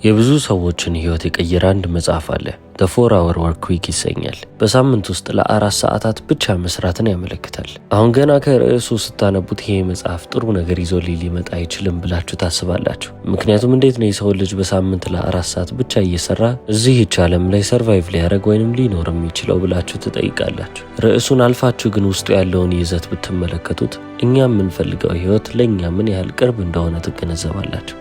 የብዙ ሰዎችን ህይወት የቀየረ አንድ መጽሐፍ አለ። The 4 Hour Work Week ይሰኛል። በሳምንት ውስጥ ለ4 ሰዓታት ብቻ መስራትን ያመለክታል። አሁን ገና ከርዕሱ ስታነቡት ይሄ መጽሐፍ ጥሩ ነገር ይዞ ሊመጣ አይችልም ብላችሁ ታስባላችሁ። ምክንያቱም እንዴት ነው የሰው ልጅ በሳምንት ለ4 ሰዓት ብቻ እየሰራ እዚህች ዓለም ላይ ሰርቫይቭ ሊያደርግ ወይንም ሊኖር የሚችለው ብላችሁ ትጠይቃላችሁ። ርዕሱን አልፋችሁ ግን ውስጡ ያለውን ይዘት ብትመለከቱት እኛ የምንፈልገው ህይወት ለእኛ ምን ያህል ቅርብ እንደሆነ ትገነዘባላችሁ።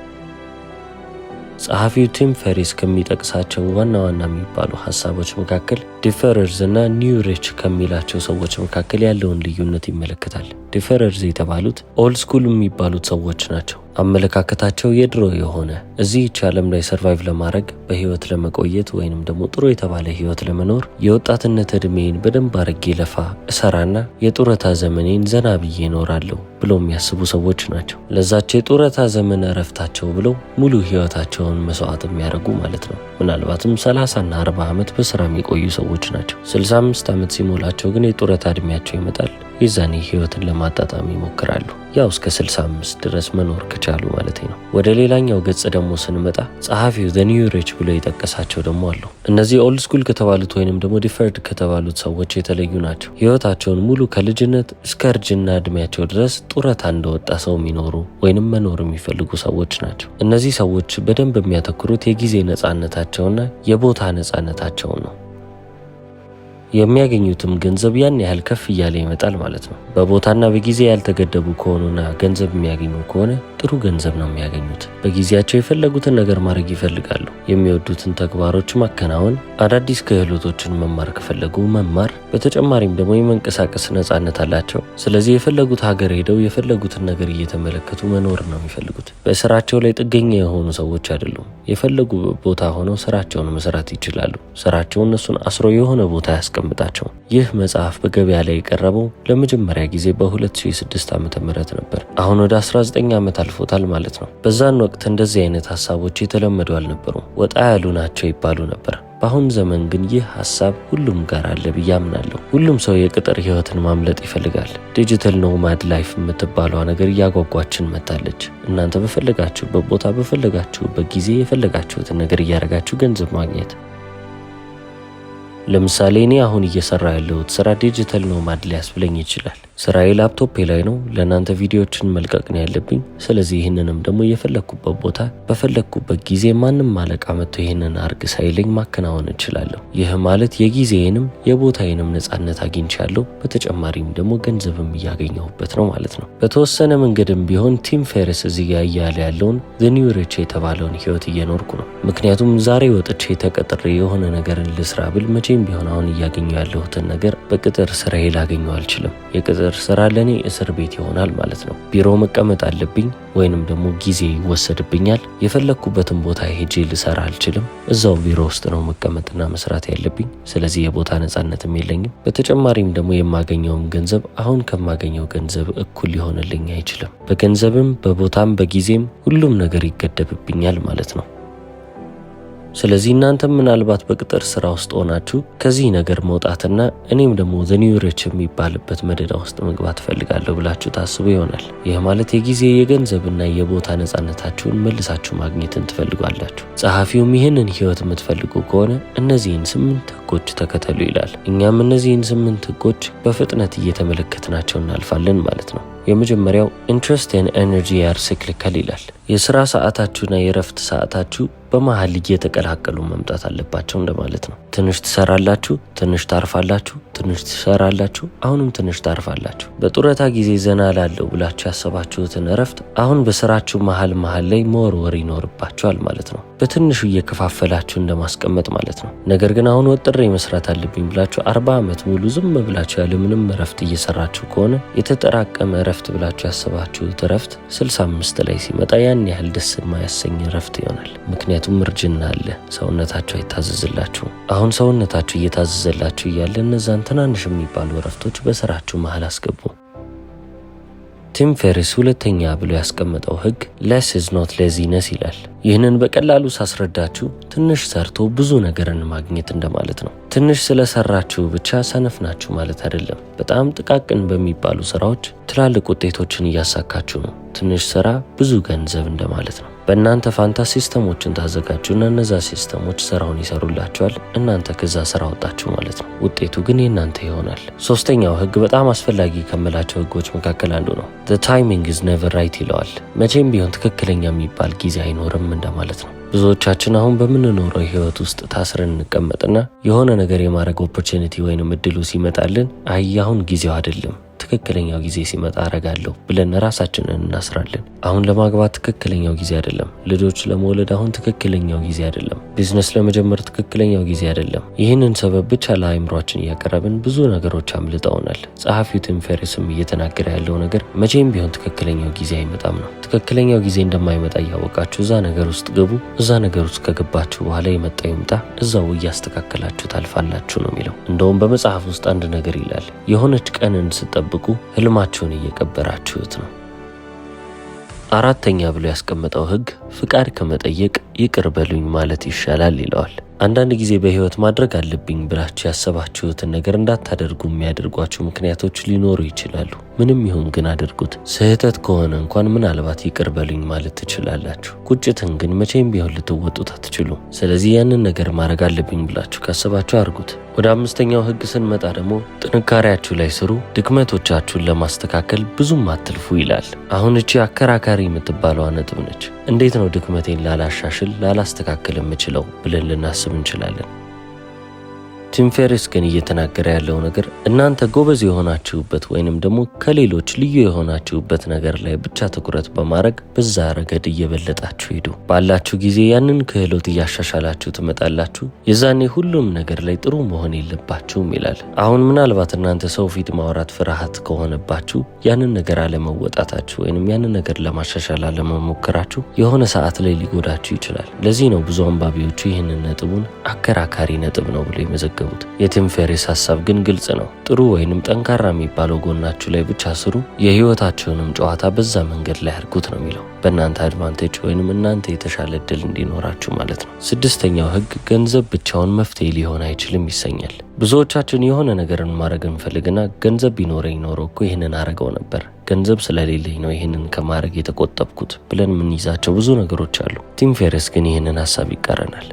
ጸሐፊው ቲም ፌሪስ ከሚጠቅሳቸው ዋና የሚባሉ ሐሳቦች መካከል ዲፈረርስ እና ኒው ሪች ከሚላቸው ሰዎች መካከል ያለውን ልዩነት ይመለከታል። ዲፈረርስ የተባሉት ኦልድ ስኩል የሚባሉት ሰዎች ናቸው። አመለካከታቸው የድሮ የሆነ እዚህች ዓለም ላይ ሰርቫይቭ ለማድረግ በህይወት ለመቆየት ወይንም ደግሞ ጥሩ የተባለ ህይወት ለመኖር የወጣትነት እድሜን በደንብ አድርጌ ለፋ እሰራና የጡረታ ዘመኔን ዘና ብዬ እኖራለሁ ብለው የሚያስቡ ሰዎች ናቸው። ለዛች የጡረታ ዘመን እረፍታቸው ብለው ሙሉ ህይወታቸውን መስዋዕት የሚያደርጉ ማለት ነው። ምናልባትም 30 እና 40 ዓመት በስራ የሚቆዩ ሰዎች ናቸው። 65 ዓመት ሲሞላቸው ግን የጡረታ እድሜያቸው ይመጣል። የዛኔ ህይወትን ለማጣጣም ይሞክራሉ። ያው እስከ 65 ድረስ መኖር ከቻሉ ማለት ነው። ወደ ሌላኛው ገጽ ደግሞ ስንመጣ ጸሐፊው ዘ ኒው ሪች ብሎ የጠቀሳቸው ደግሞ አሉ። እነዚህ ኦልድ ስኩል ከተባሉት ወይንም ደግሞ ዲፈርድ ከተባሉት ሰዎች የተለዩ ናቸው። ህይወታቸውን ሙሉ ከልጅነት እስከ እርጅና እድሜያቸው ድረስ ጡረታ እንደወጣ ሰው የሚኖሩ ወይንም መኖር የሚፈልጉ ሰዎች ናቸው። እነዚህ ሰዎች በደንብ የሚያተኩሩት የጊዜ ነጻነታቸውና የቦታ ነጻነታቸውን ነው። የሚያገኙትም ገንዘብ ያን ያህል ከፍ እያለ ይመጣል ማለት ነው። በቦታና በጊዜ ያልተገደቡ ከሆኑና ገንዘብ የሚያገኙ ከሆነ ጥሩ ገንዘብ ነው የሚያገኙት። በጊዜያቸው የፈለጉትን ነገር ማድረግ ይፈልጋሉ። የሚወዱትን ተግባሮች ማከናወን፣ አዳዲስ ክህሎቶችን መማር ከፈለጉ መማር፣ በተጨማሪም ደግሞ የመንቀሳቀስ ነጻነት አላቸው። ስለዚህ የፈለጉት ሀገር ሄደው የፈለጉትን ነገር እየተመለከቱ መኖር ነው የሚፈልጉት። በስራቸው ላይ ጥገኛ የሆኑ ሰዎች አይደሉም። የፈለጉ ቦታ ሆነው ስራቸውን መስራት ይችላሉ። ስራቸው እነሱን አስሮ የሆነ ቦታ ያስቀምጣቸው። ይህ መጽሐፍ በገበያ ላይ የቀረበው ለመጀመሪያ ጊዜ በ2006 ዓ.ም ነበር። አሁን ወደ 19 ዓመት አልፎታል ማለት ነው። በዛን ወቅት እንደዚህ አይነት ሀሳቦች የተለመዱ አልነበሩም፣ ወጣ ያሉ ናቸው ይባሉ ነበር። በአሁን ዘመን ግን ይህ ሀሳብ ሁሉም ጋር አለ ብዬ አምናለሁ። ሁሉም ሰው የቅጥር ህይወትን ማምለጥ ይፈልጋል። ዲጂታል ኖማድ ላይፍ የምትባለው ነገር እያጓጓችን መታለች። እናንተ በፈለጋችሁበት ቦታ በፈለጋችሁበት ጊዜ የፈለጋችሁትን ነገር እያደረጋችሁ ገንዘብ ማግኘት። ለምሳሌ እኔ አሁን እየሰራ ያለሁት ስራ ዲጂታል ኖማድ ሊያስብለኝ ይችላል። ስራዬ ላፕቶፔ ላይ ነው። ለእናንተ ቪዲዮዎችን መልቀቅ ነው ያለብኝ። ስለዚህ ይህንንም ደግሞ የፈለግኩበት ቦታ በፈለግኩበት ጊዜ ማንም አለቃ መጥቶ ይህንን አርግ ሳይለኝ ማከናወን እችላለሁ። ይህ ማለት የጊዜዬንም የቦታዬንም ነጻነት አግኝቻለሁ። በተጨማሪም ደግሞ ገንዘብም እያገኘሁበት ነው ማለት ነው። በተወሰነ መንገድም ቢሆን ቲም ፌሪስ እዚህ ጋር እያለ ያለውን ዘ ኒው ሪች የተባለውን ህይወት እየኖርኩ ነው። ምክንያቱም ዛሬ ወጥቼ ተቀጥሬ የሆነ ነገርን ልስራ ብል መቼም ቢሆን አሁን እያገኘሁ ያለሁትን ነገር በቅጥር ስራዬ ላገኘው አልችልም። የቅጥር ስራ ለኔ እስር ቤት ይሆናል ማለት ነው። ቢሮ መቀመጥ አለብኝ ወይንም ደግሞ ጊዜ ይወሰድብኛል። የፈለኩበትን ቦታ ሄጄ ልሰራ አልችልም። እዛው ቢሮ ውስጥ ነው መቀመጥና መስራት ያለብኝ። ስለዚህ የቦታ ነጻነትም የለኝም። በተጨማሪም ደግሞ የማገኘውም ገንዘብ አሁን ከማገኘው ገንዘብ እኩል ሊሆንልኝ አይችልም። በገንዘብም በቦታም በጊዜም ሁሉም ነገር ይገደብብኛል ማለት ነው። ስለዚህ እናንተም ምናልባት በቅጥር ስራ ውስጥ ሆናችሁ ከዚህ ነገር መውጣትና እኔም ደግሞ ዘ ኒው ሪች የሚባልበት መደዳ ውስጥ መግባት ፈልጋለሁ ብላችሁ ታስቡ ይሆናል። ይህ ማለት የጊዜ የገንዘብና የቦታ ነጻነታችሁን መልሳችሁ ማግኘትን ትፈልጋላችሁ። ጸሐፊውም ይህንን ህይወት የምትፈልጉ ከሆነ እነዚህን 8 ህጎች ተከተሉ ይላል። እኛም እነዚህን 8 ህጎች በፍጥነት እየተመለከትናቸው እናልፋለን ማለት ነው። የመጀመሪያው ኢንትረስት ኤንድ ኤነርጂ አር ሲክሊካል ይላል። የስራ ሰዓታችሁና የረፍት ሰዓታችሁ በመሃል እየተቀላቀሉ መምጣት አለባቸው እንደማለት ነው። ትንሽ ትሰራላችሁ፣ ትንሽ ታርፋላችሁ፣ ትንሽ ትሰራላችሁ፣ አሁንም ትንሽ ታርፋላችሁ። በጡረታ ጊዜ ዘና ላለው ብላችሁ ያሰባችሁትን እረፍት አሁን በስራችሁ መሃል ላይ መወርወር ይኖርባችኋል ማለት ነው። በትንሹ እየከፋፈላችሁ እንደማስቀመጥ ማለት ነው። ነገር ግን አሁን ወጥሬ መስራት አለብኝ ብላችሁ 40 ዓመት ሙሉ ዝም ብላችሁ ያለምንም እረፍት እየሰራችሁ ከሆነ የተጠራቀመ እረፍት ብላችሁ ያሰባችሁት እረፍት 65 ላይ ሲመጣ ያን ያህል ደስ የማያሰኝ እረፍት ይሆናል። ምክንያቱም እርጅና አለ። ሰውነታችሁ አይታዘዝላችሁም። አሁን ሰውነታችሁ እየታዘዘላችሁ እያለ እነዛን ትናንሽ የሚባሉ እረፍቶች በስራችሁ መሃል አስገቡ። ቲም ፌሪስ ሁለተኛ ብሎ ያስቀመጠው ህግ less is not laziness ይላል። ይህንን በቀላሉ ሳስረዳችሁ ትንሽ ሰርቶ ብዙ ነገርን ማግኘት እንደማለት ነው። ትንሽ ስለሰራችሁ ብቻ ሰነፍ ናችሁ ማለት አይደለም። በጣም ጥቃቅን በሚባሉ ስራዎች ትላልቅ ውጤቶችን እያሳካችሁ ነው። ትንሽ ስራ ብዙ ገንዘብ እንደማለት ነው። በእናንተ ፋንታ ሲስተሞችን ታዘጋጁና እነዛ ሲስተሞች ስራውን ይሰሩላችኋል። እናንተ ከዛ ስራ ወጣችሁ ማለት ነው። ውጤቱ ግን የእናንተ ይሆናል። ሶስተኛው ህግ በጣም አስፈላጊ ከምላቸው ህጎች መካከል አንዱ ነው። The timing is never right ይለዋል። መቼም ቢሆን ትክክለኛ የሚባል ጊዜ አይኖርም እንደማለት ነው። ብዙዎቻችን አሁን በምንኖረው ህይወት ውስጥ ታስረን እንቀመጥና የሆነ ነገር የማድረግ ኦፖርቹኒቲ ወይንም እድሉ ሲመጣልን አይ አሁን ጊዜው አይደለም ትክክለኛው ጊዜ ሲመጣ አረጋለሁ ብለን ራሳችንን እናስራለን። አሁን ለማግባት ትክክለኛው ጊዜ አይደለም፣ ልጆች ለመውለድ አሁን ትክክለኛው ጊዜ አይደለም፣ ቢዝነስ ለመጀመር ትክክለኛው ጊዜ አይደለም። ይህንን ሰበብ ብቻ ለአይምሯችን እያቀረብን ብዙ ነገሮች አምልጠውናል። ጸሐፊው ቲም ፌሪስም እየተናገረ ያለው ነገር መቼም ቢሆን ትክክለኛው ጊዜ አይመጣም ነው። ትክክለኛው ጊዜ እንደማይመጣ እያወቃችሁ እዛ ነገር ውስጥ ግቡ። እዛ ነገር ውስጥ ከገባችሁ በኋላ የመጣ ይምጣ፣ እዛው እያስተካከላችሁ ታልፋላችሁ ነው የሚለው። እንደውም በመጽሐፍ ውስጥ አንድ ነገር ይላል፣ የሆነች ቀንን ስጠብቁ ህልማችሁን እየቀበራችሁት ነው። አራተኛ ብሎ ያስቀመጠው ህግ ፍቃድ ከመጠየቅ ይቅር በሉኝ ማለት ይሻላል ይለዋል። አንዳንድ ጊዜ በህይወት ማድረግ አለብኝ ብላችሁ ያሰባችሁትን ነገር እንዳታደርጉ የሚያደርጓችሁ ምክንያቶች ሊኖሩ ይችላሉ። ምንም ይሁን ግን አድርጉት። ስህተት ከሆነ እንኳን ምናልባት ይቅር በሉኝ ማለት ትችላላችሁ። ቁጭትን ግን መቼም ቢሆን ልትወጡት አትችሉም። ስለዚህ ያንን ነገር ማድረግ አለብኝ ብላችሁ ካሰባችሁ አድርጉት። ወደ አምስተኛው ህግ ስንመጣ ደግሞ ጥንካሬያችሁ ላይ ስሩ፣ ድክመቶቻችሁን ለማስተካከል ብዙም አትልፉ ይላል። አሁን እቺ አከራካሪ የምትባለዋ ነጥብ ነች። እንዴት ነው ድክመቴን ላላሻሽል ላላስተካከል የምችለው ብለን ልናስብ እንችላለን። ቲም ፌሪስ ግን እየተናገረ ያለው ነገር እናንተ ጎበዝ የሆናችሁበት ወይንም ደግሞ ከሌሎች ልዩ የሆናችሁበት ነገር ላይ ብቻ ትኩረት በማድረግ በዛ ረገድ እየበለጣችሁ ሄዱ። ባላችሁ ጊዜ ያንን ክህሎት እያሻሻላችሁ ትመጣላችሁ። የዛኔ ሁሉም ነገር ላይ ጥሩ መሆን የለባችሁም ይላል። አሁን ምናልባት እናንተ ሰው ፊት ማውራት ፍርሃት ከሆነባችሁ ያንን ነገር አለመወጣታችሁ ወይንም ያንን ነገር ለማሻሻል አለመሞከራችሁ የሆነ ሰዓት ላይ ሊጎዳችሁ ይችላል። ለዚህ ነው ብዙ አንባቢዎቹ ይህንን ነጥቡን አከራካሪ ነጥብ ነው ብሎ የመዘገቡት። የቲም ፌሪስ ሀሳብ ግን ግልጽ ነው። ጥሩ ወይንም ጠንካራ የሚባለው ጎናችሁ ላይ ብቻ ስሩ፣ የህይወታችሁንም ጨዋታ በዛ መንገድ ላይ አድርጉት ነው የሚለው። በእናንተ አድቫንቴጅ ወይንም እናንተ የተሻለ እድል እንዲኖራችሁ ማለት ነው። ስድስተኛው ህግ ገንዘብ ብቻውን መፍትሄ ሊሆን አይችልም ይሰኛል። ብዙዎቻችን የሆነ ነገርን ማድረግ እንፈልግና ገንዘብ ቢኖረኝ ኖሮ እኮ ይህንን አረገው ነበር፣ ገንዘብ ስለሌለኝ ነው ይህንን ከማድረግ የተቆጠብኩት ብለን የምንይዛቸው ብዙ ነገሮች አሉ። ቲም ፌሪስ ግን ይህንን ሀሳብ ይቃረናል።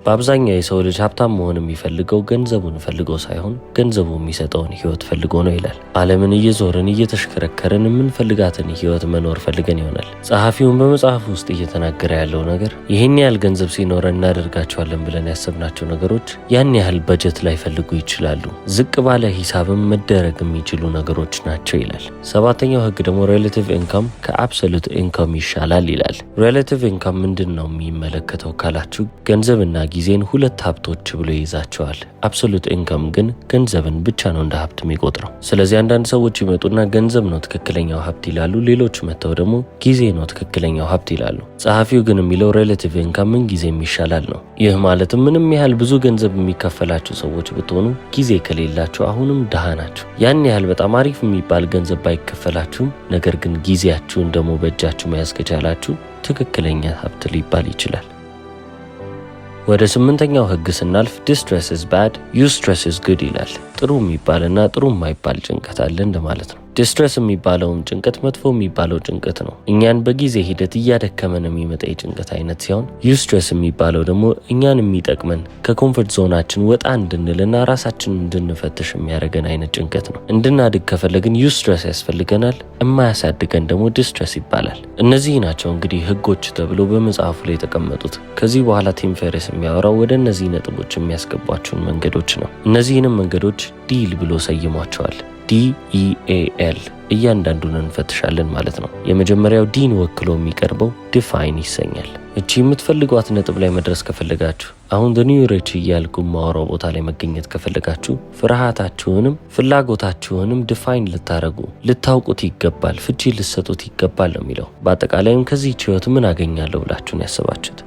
በአብዛኛው የሰው ልጅ ሀብታም መሆን የሚፈልገው ገንዘቡን ፈልገው ሳይሆን ገንዘቡ የሚሰጠውን ህይወት ፈልጎ ነው ይላል። ዓለምን እየዞርን እየተሽከረከርን የምንፈልጋትን ህይወት መኖር ፈልገን ይሆናል። ጸሐፊውን በመጽሐፍ ውስጥ እየተናገረ ያለው ነገር ይህን ያህል ገንዘብ ሲኖረን እናደርጋቸዋለን ብለን ያሰብናቸው ነገሮች ያን ያህል በጀት ላይ ፈልጉ ይችላሉ። ዝቅ ባለ ሂሳብም መደረግ የሚችሉ ነገሮች ናቸው ይላል። ሰባተኛው ህግ ደግሞ ሬላቲቭ ኢንካም ከአብሶሉት ኢንካም ይሻላል ይላል። ሬላቲቭ ኢንካም ምንድን ነው የሚመለከተው ካላችሁ ገንዘብና ጊዜን ሁለት ሀብቶች ብሎ ይይዛቸዋል። አብሶሉት ኢንካም ግን ገንዘብን ብቻ ነው እንደ ሀብት የሚቆጥረው። ስለዚህ አንዳንድ ሰዎች ይመጡና ገንዘብ ነው ትክክለኛው ሀብት ይላሉ። ሌሎች መጥተው ደግሞ ጊዜ ነው ትክክለኛው ሀብት ይላሉ። ጸሐፊው ግን የሚለው ሬላቲቭ ኢንካም ምን ጊዜም ይሻላል ነው። ይህ ማለትም ምንም ያህል ብዙ ገንዘብ የሚከፈላችሁ ሰዎች ብትሆኑ ጊዜ ከሌላችሁ አሁንም ድሃ ናችሁ። ያን ያህል በጣም አሪፍ የሚባል ገንዘብ ባይከፈላችሁም ነገር ግን ጊዜያችሁን ደግሞ በእጃችሁ መያዝ ከቻላችሁ ትክክለኛ ሀብት ሊባል ይችላል። ወደ ስምንተኛው ህግ ስናልፍ ዲስትረስ is bad, ዩስትረስ is good ይላል። ጥሩ የሚባልና ጥሩ የማይባል ጭንቀት አለ እንደማለት ነው። ዲስትረስ የሚባለውን ጭንቀት መጥፎ የሚባለው ጭንቀት ነው። እኛን በጊዜ ሂደት እያደከመን የሚመጣ የጭንቀት አይነት ሲሆን ዩስትረስ የሚባለው ደግሞ እኛን የሚጠቅመን ከኮምፎርት ዞናችን ወጣ እንድንልና ራሳችንን እንድንፈትሽ የሚያደርገን አይነት ጭንቀት ነው። እንድናድግ ከፈለግን ዩስትረስ ያስፈልገናል። የማያሳድገን ደግሞ ዲስትረስ ይባላል። እነዚህ ናቸው እንግዲህ ህጎች ተብሎ በመጽሐፉ ላይ የተቀመጡት። ከዚህ በኋላ ቲም ፌሪስ የሚያወራው ወደ እነዚህ ነጥቦች የሚያስገቧቸውን መንገዶች ነው። እነዚህንም መንገዶች ዲል ብሎ ሰይሟቸዋል። DEAL እያንዳንዱን እንፈትሻለን ማለት ነው። የመጀመሪያው ዲን ወክሎ የሚቀርበው ዲፋይን ይሰኛል። እቺ የምትፈልጓት ነጥብ ላይ መድረስ ከፈለጋችሁ አሁን ኒው ሪች እያልኩ ማወራው ቦታ ላይ መገኘት ከፈለጋችሁ ፍርሃታችሁንም ፍላጎታችሁንም ዲፋይን ልታረጉ ልታውቁት ይገባል፣ ፍቺ ልሰጡት ይገባል ነው የሚለው። በአጠቃላይም ከዚህ ህይወት ምን አገኛለሁ ብላችሁን ያሰባችሁት።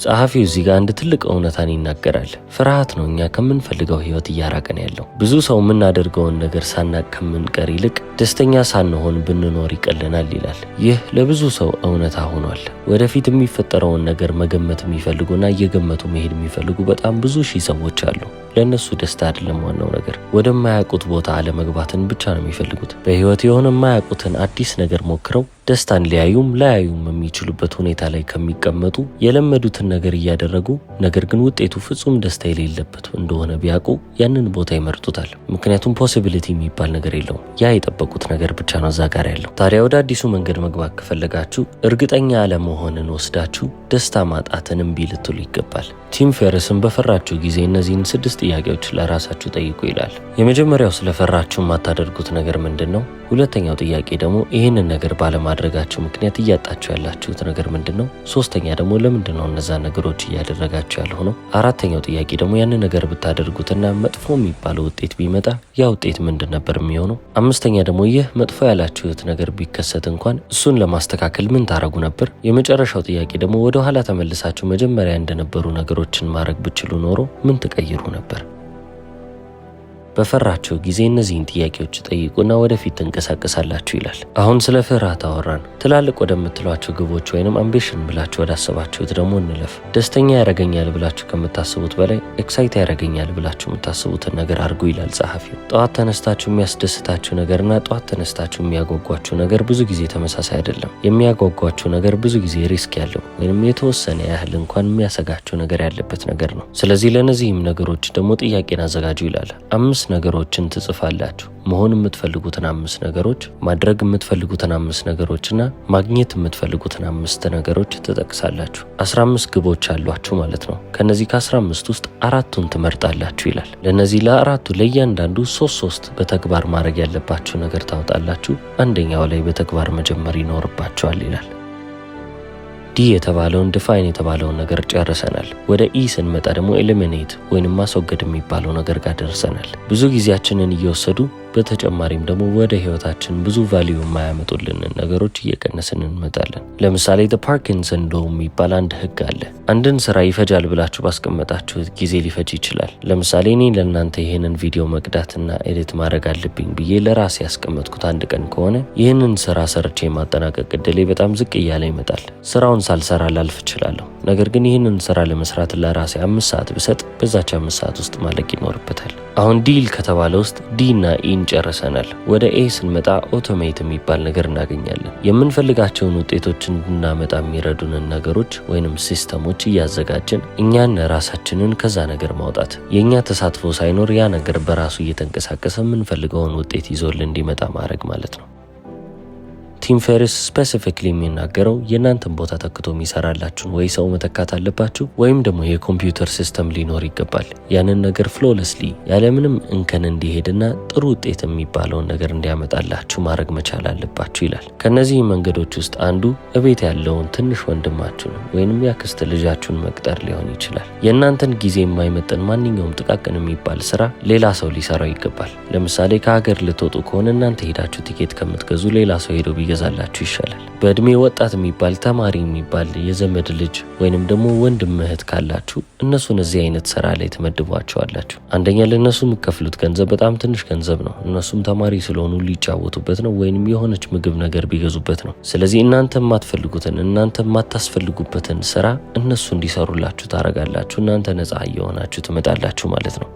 ጸሐፊው እዚህ ጋር አንድ ትልቅ እውነታን ይናገራል። ፍርሃት ነው እኛ ከምንፈልገው ህይወት እያራቀን ያለው። ብዙ ሰው የምናደርገውን ነገር ሳናቅ ከምንቀር ይልቅ ደስተኛ ሳንሆን ብንኖር ይቀለናል ይላል። ይህ ለብዙ ሰው እውነታ ሆኗል። ወደፊት የሚፈጠረውን ነገር መገመት የሚፈልጉና እየገመቱ መሄድ የሚፈልጉ በጣም ብዙ ሺህ ሰዎች አሉ። ለእነሱ ደስታ አይደለም ዋናው ነገር፣ ወደማያውቁት ቦታ አለመግባትን ብቻ ነው የሚፈልጉት። በህይወት የሆነ የማያውቁትን አዲስ ነገር ሞክረው ደስታን ሊያዩም ላያዩም የሚችሉበት ሁኔታ ላይ ከሚቀመጡ የለመዱትን ነገር እያደረጉ ነገር ግን ውጤቱ ፍጹም ደስታ የሌለበት እንደሆነ ቢያውቁ ያንን ቦታ ይመርጡታል። ምክንያቱም ፖሲቢሊቲ የሚባል ነገር የለውም። ያ የጠበቁት ነገር ብቻ ነው እዛ ጋር ያለው። ታዲያ ወደ አዲሱ መንገድ መግባት ከፈለጋችሁ እርግጠኛ አለመሆንን ወስዳችሁ ደስታ ማጣትን እምቢ ልትሉ ይገባል። ቲም ፌርስን በፈራችሁ ጊዜ እነዚህን 6 ጥያቄዎች ለራሳችሁ ጠይቁ ይላል። የመጀመሪያው ስለፈራችሁ የማታደርጉት ነገር ምንድን ነው? ሁለተኛው ጥያቄ ደግሞ ይህንን ነገር ባለማድረጋችሁ ምክንያት እያጣችሁ ያላችሁት ነገር ምንድን ነው? ሶስተኛ ደግሞ ለምንድን ነው እነዛ ነገሮች እያደረጋችሁ ያልሆነው? አራተኛው ጥያቄ ደግሞ ያንን ነገር ብታደርጉትና መጥፎ የሚባለው ውጤት ቢመጣ ያ ውጤት ምንድን ነበር የሚሆነው? አምስተኛ ደግሞ ይህ መጥፎ ያላችሁት ነገር ቢከሰት እንኳን እሱን ለማስተካከል ምን ታረጉ ነበር? የመጨረሻው ጥያቄ ደግሞ ወደ ኋላ ተመልሳችሁ መጀመሪያ እንደነበሩ ነገሮችን ማድረግ ብችሉ ኖሮ ምን ትቀይሩ ነበር? በፈራችሁ ጊዜ እነዚህን ጥያቄዎች ጠይቁና ወደፊት ትንቀሳቀሳላችሁ ይላል። አሁን ስለ ፍርሃት አወራን። ትላልቅ ወደምትሏቸው ግቦች ወይንም አምቢሽን ብላችሁ ወዳሰባችሁት ደግሞ እንለፍ። ደስተኛ ያረገኛል ብላችሁ ከምታስቡት በላይ ኤክሳይት ያረገኛል ብላችሁ የምታስቡትን ነገር አድርጉ ይላል ጸሐፊው። ጠዋት ተነስታችሁ የሚያስደስታችሁ ነገርና ጠዋት ተነስታችሁ የሚያጓጓችሁ ነገር ብዙ ጊዜ ተመሳሳይ አይደለም። የሚያጓጓችሁ ነገር ብዙ ጊዜ ሪስክ ያለው ወይንም የተወሰነ ያህል እንኳን የሚያሰጋችሁ ነገር ያለበት ነገር ነው። ስለዚህ ለእነዚህም ነገሮች ደግሞ ጥያቄን አዘጋጁ ይላል። 5 ነገሮችን ትጽፋላችሁ። መሆን የምትፈልጉትን 5 ነገሮች፣ ማድረግ የምትፈልጉትን 5 ነገሮችና ማግኘት የምትፈልጉትን 5 ነገሮች ትጠቅሳላችሁ። 15 ግቦች አሏችሁ ማለት ነው። ከነዚህ ከ15 ውስጥ 4ቱን ትመርጣላችሁ ይላል። ለነዚህ ለአራቱ ለእያንዳንዱ 3 በተግባር ማድረግ ያለባችሁ ነገር ታወጣላችሁ። አንደኛው ላይ በተግባር መጀመር ይኖርባችኋል ይላል። ዲ የተባለውን ዲፋይን የተባለውን ነገር ጨርሰናል። ወደ ኢ ስንመጣ ደግሞ ኤሊሚኔት ወይንም ማስወገድ የሚባለው ነገር ጋር ደርሰናል። ብዙ ጊዜያችንን እየወሰዱ በተጨማሪም ደግሞ ወደ ህይወታችን ብዙ ቫልዩ የማያመጡልንን ነገሮች እየቀነስን እንመጣለን። ለምሳሌ ፓርኪንሰን ሎው የሚባል አንድ ህግ አለ። አንድን ስራ ይፈጃል ብላችሁ ባስቀመጣችሁት ጊዜ ሊፈጅ ይችላል። ለምሳሌ እኔ ለእናንተ ይህንን ቪዲዮ መቅዳትና ኤዲት ማድረግ አለብኝ ብዬ ለራሴ ያስቀመጥኩት 1 ቀን ከሆነ ይህንን ስራ ሰርቼ የማጠናቀቅ እድሌ በጣም ዝቅ እያለ ይመጣል። ስራውን ሳልሰራ ላልፍ እችላለሁ። ነገር ግን ይህንን ስራ ለመስራት ለራሴ 5 ሰዓት ብሰጥ በዛች 5 ሰዓት ውስጥ ማለቅ ይኖርበታል። አሁን ዲል ከተባለ ውስጥ ዲ እና ኢን ጨርሰናል። ወደ ኤ ስንመጣ ኦቶሜት የሚባል ነገር እናገኛለን። የምንፈልጋቸውን ውጤቶች እንድናመጣ የሚረዱንን ነገሮች ወይንም ሲስተሞች እያዘጋጀን እኛን ራሳችንን ከዛ ነገር ማውጣት፣ የእኛ ተሳትፎ ሳይኖር ያ ነገር በራሱ እየተንቀሳቀሰ የምንፈልገውን ውጤት ይዞልን እንዲመጣ ማድረግ ማለት ነው። ቲም ፌርስ ስፔሲፊክሊ የሚናገረው የእናንተን ቦታ ተክቶ የሚሰራላችሁን ወይ ሰው መተካት አለባችሁ ወይም ደግሞ የኮምፒውተር ሲስተም ሊኖር ይገባል። ያንን ነገር ፍሎለስሊ ያለምንም እንከን እንዲሄድና ጥሩ ውጤት የሚባለውን ነገር እንዲያመጣላችሁ ማድረግ መቻል አለባችሁ ይላል። ከነዚህ መንገዶች ውስጥ አንዱ እቤት ያለውን ትንሽ ወንድማችሁን ወይንም ያክስት ልጃችሁን መቅጠር ሊሆን ይችላል። የእናንተን ጊዜ የማይመጥን ማንኛውም ጥቃቅን የሚባል ስራ ሌላ ሰው ሊሰራው ይገባል። ለምሳሌ ከሀገር ልትወጡ ከሆነ እናንተ ሄዳችሁ ቲኬት ከምትገዙ ሌላ ሰው ሄዶ ይገዛላችሁ ይሻላል። በእድሜ ወጣት የሚባል ተማሪ የሚባል የዘመድ ልጅ ወይንም ደግሞ ወንድም እህት ካላችሁ እነሱን እዚህ አይነት ስራ ላይ ተመድቧቸዋላችሁ። አንደኛ ለነሱ የምትከፍሉት ገንዘብ በጣም ትንሽ ገንዘብ ነው። እነሱም ተማሪ ስለሆኑ ሊጫወቱበት ነው ወይንም የሆነች ምግብ ነገር ቢገዙበት ነው። ስለዚህ እናንተ የማትፈልጉትን እናንተ የማታስፈልጉበትን ስራ እነሱ እንዲሰሩላችሁ ታረጋላችሁ። እናንተ ነፃ እየሆናችሁ ትመጣላችሁ ማለት ነው።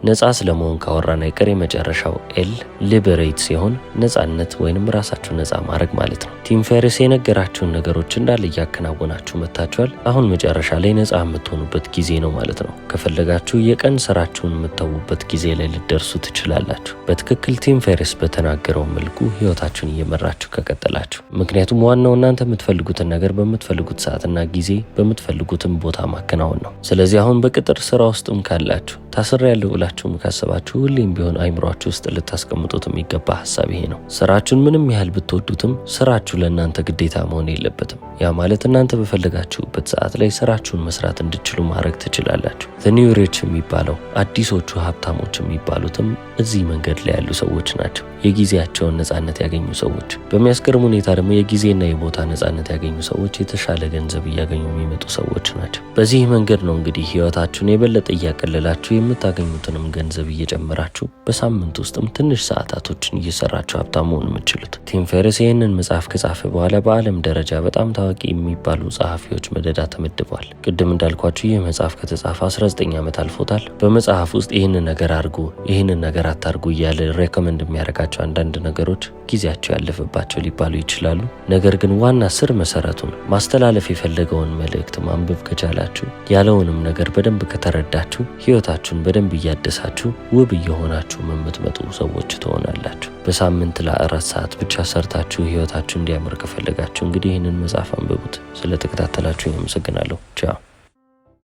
ነፃ ስለመሆን ካወራን አይቀር የመጨረሻው ኤል ሊበሬት ሲሆን ነፃነት ወይንም ራሳችሁ ነፃ ማድረግ ማለት ነው። ቲም ፌርስ የነገራችሁን ነገሮች እንዳለ እያከናወናችሁ መጥታችኋል። አሁን መጨረሻ ላይ ነፃ የምትሆኑበት ጊዜ ነው ማለት ነው። ከፈለጋችሁ የቀን ስራችሁን የምትተዉበት ጊዜ ላይ ልደርሱ ትችላላችሁ። በትክክል ቲም ፌርስ በተናገረው መልኩ ህይወታችሁን እየመራችሁ ከቀጠላችሁ። ምክንያቱም ዋናው እናንተ የምትፈልጉትን ነገር በምትፈልጉት ሰዓትና ጊዜ በምትፈልጉትን ቦታ ማከናወን ነው። ስለዚህ አሁን በቅጥር ስራ ውስጥም ካላችሁ ታስሬያለሁ ብላችሁም ካሰባችሁ ሁሌም ቢሆን አይምሯችሁ ውስጥ ልታስቀምጡት የሚገባ ሀሳብ ይሄ ነው። ስራችሁን ምንም ያህል ብትወዱትም ስራችሁ ለእናንተ ግዴታ መሆን የለበትም። ያ ማለት እናንተ በፈለጋችሁበት ሰዓት ላይ ስራችሁን መስራት እንድችሉ ማድረግ ትችላላችሁ። ዘ ኒው ሪች የሚባለው አዲሶቹ ሀብታሞች የሚባሉትም እዚህ መንገድ ላይ ያሉ ሰዎች ናቸው። የጊዜያቸውን ነጻነት ያገኙ ሰዎች። በሚያስገርም ሁኔታ ደግሞ የጊዜና የቦታ ነጻነት ያገኙ ሰዎች የተሻለ ገንዘብ እያገኙ የሚመጡ ሰዎች ናቸው። በዚህ መንገድ ነው እንግዲህ ህይወታችሁን የበለጠ እያቀለላችሁ የምታገኙትንም ገንዘብ እየጨመራችሁ በሳምንት ውስጥም ትንሽ ሰዓታቶችን እየሰራችሁ ሀብታም መሆን የምትችሉት። ቲም ፌሪስ ይህንን መጽሐፍ ከጻፈ በኋላ በዓለም ደረጃ በጣም ታዋቂ የሚባሉ ጸሐፊዎች መደዳ ተመድበዋል። ቅድም እንዳልኳችሁ ይህ መጽሐፍ ከተጻፈ 19 ዓመት አልፎታል። በመጽሐፍ ውስጥ ይህንን ነገር አድርጉ፣ ይህንን ነገር አታርጉ እያለ ሬኮመንድ የሚያደርጋቸው አንዳንድ ነገሮች ጊዜያቸው ያለፈባቸው ሊባሉ ይችላሉ። ነገር ግን ዋና ስር መሰረቱን ማስተላለፍ የፈለገውን መልእክት ማንበብ ከቻላችሁ፣ ያለውንም ነገር በደንብ ከተረዳችሁ፣ ህይወታችሁን በደንብ እያደሳችሁ ውብ እየሆናችሁ የምትመጡ ሰዎች ትሆናላችሁ። በሳምንት ለ4 ሰዓት ብቻ ሰርታችሁ ህይወታችሁ እንዲያምር ከፈለጋችሁ እንግዲህ ይህንን መጽሐፍ አንብቡት። ስለተከታተላችሁ አመሰግናለሁ። ቻው።